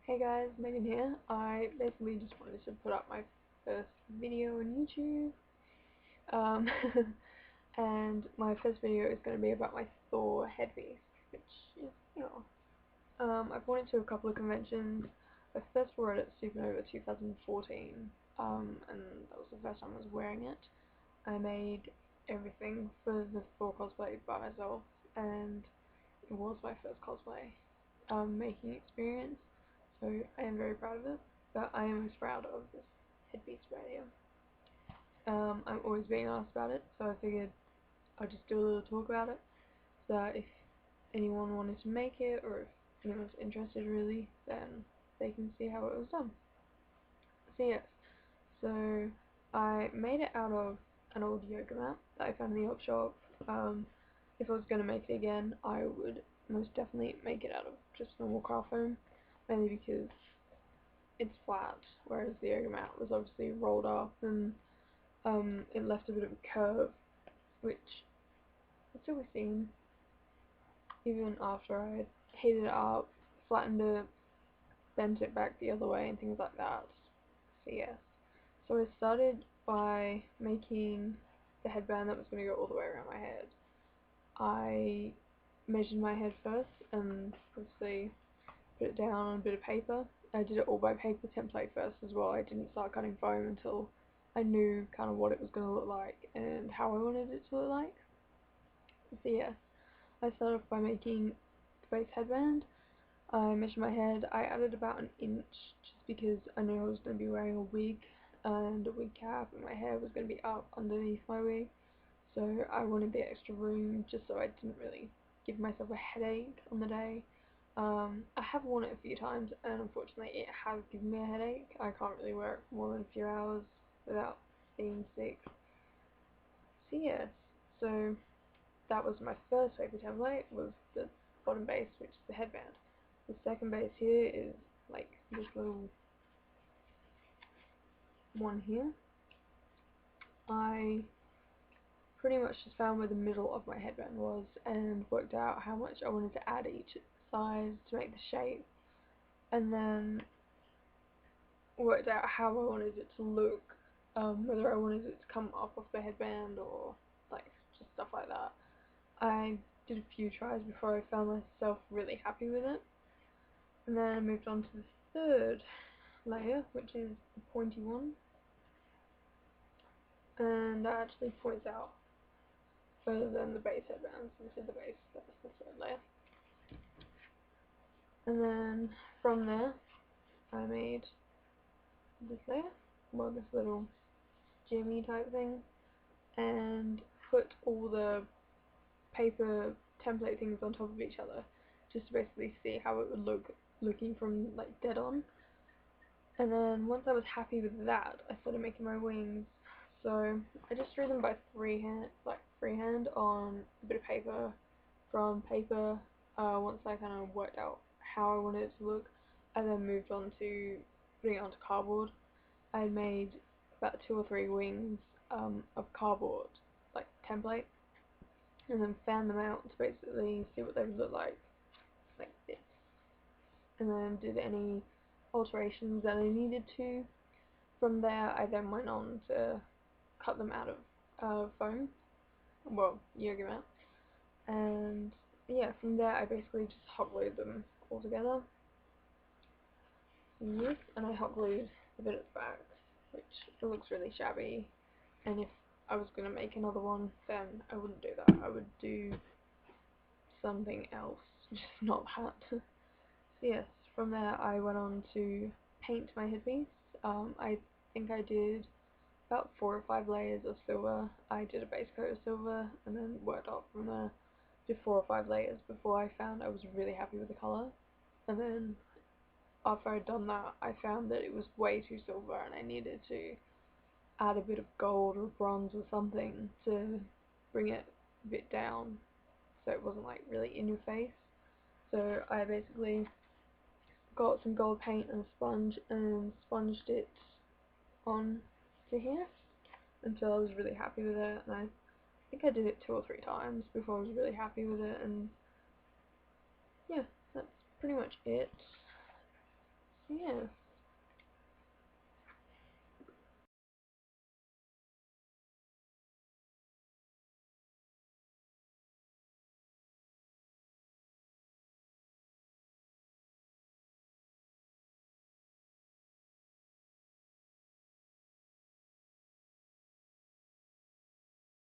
Hey guys, Megan here. I basically just wanted to put up my first video on YouTube. Um, and my first video is going to be about my Thor headpiece, which is, I've worn it to a couple of conventions. I first wore it at Supernova 2014, and that was the first time I was wearing it. I made everything for the Thor cosplay by myself, and it was my first cosplay making experience. So I am very proud of it, but I am most proud of this headpiece right here. I'm always being asked about it, so I figured I'd just do a little talk about it, so that if anyone wanted to make it, or if anyone's interested really, then they can see how it was done. So yes, so I made it out of an old yoga mat that I found in the op shop. If I was going to make it again, I would most definitely make it out of just normal craft foam, mainly because it's flat, whereas the yoga mat was obviously rolled up and it left a bit of a curve, which could still be seen even after I had heated it up, flattened it, bent it back the other way and things like that. So yes, so I started by making the headband that was going to go all the way around my head. I measured my head first and obviously put it down on a bit of paper. I did it all by paper template first as well. I didn't start cutting foam until I knew kind of what it was going to look like and how I wanted it to look like. So yeah, I started off by making the base headband. I measured my head. I added about an inch just because I knew I was going to be wearing a wig and a wig cap, and my hair was going to be up underneath my wig. So I wanted the extra room just so I didn't really give myself a headache on the day. I have worn it a few times and unfortunately it has given me a headache. I can't really wear it for more than a few hours without being sick. So yes, so that was my first paper template, was the bottom base, which is the headband. The second base here is like this little one here. I pretty much just found where the middle of my headband was and worked out how much I wanted to add each side to make the shape, and then worked out how I wanted it to look, whether I wanted it to come up off the headband or like just stuff like that. I did a few tries before I found myself really happy with it, and then I moved on to the third layer, which is the pointy one, and that actually points out further than the base headband. So this is the base, that's the third layer. And then from there I made this layer, well, this little jimmy type thing, and put all the paper template things on top of each other just to basically see how it would look looking from like dead on. And then once I was happy with that, I started making my wings. So I just drew them by freehand on a bit of paper. From paper, once I kind of worked out how I wanted it to look, I then moved on to putting it onto cardboard. I made about 2 or 3 wings of cardboard, like template, and then fan them out to basically see what they would look like this. And then did any alterations that I needed to. From there, I then went on to cut them out of foam, well, yoga mat, and yeah, from there I basically just hot glued them all together. Yes, and I hot glued a bit at the back, which it looks really shabby, and if I was going to make another one, then I wouldn't do that. I would do something else, just not that. So yes, from there I went on to paint my headpiece. I think I did about 4 or 5 layers of silver. I did a base coat of silver and then worked up from there. Did 4 or 5 layers before I found I was really happy with the colour. And then after I'd done that, I found that it was way too silver and I needed to add a bit of gold or bronze or something to bring it a bit down so it wasn't like really in your face. So I basically got some gold paint and a sponge and sponged it on to here until I was really happy with it, and I think I did it 2 or 3 times before I was really happy with it, and yeah, that's pretty much it. So yeah.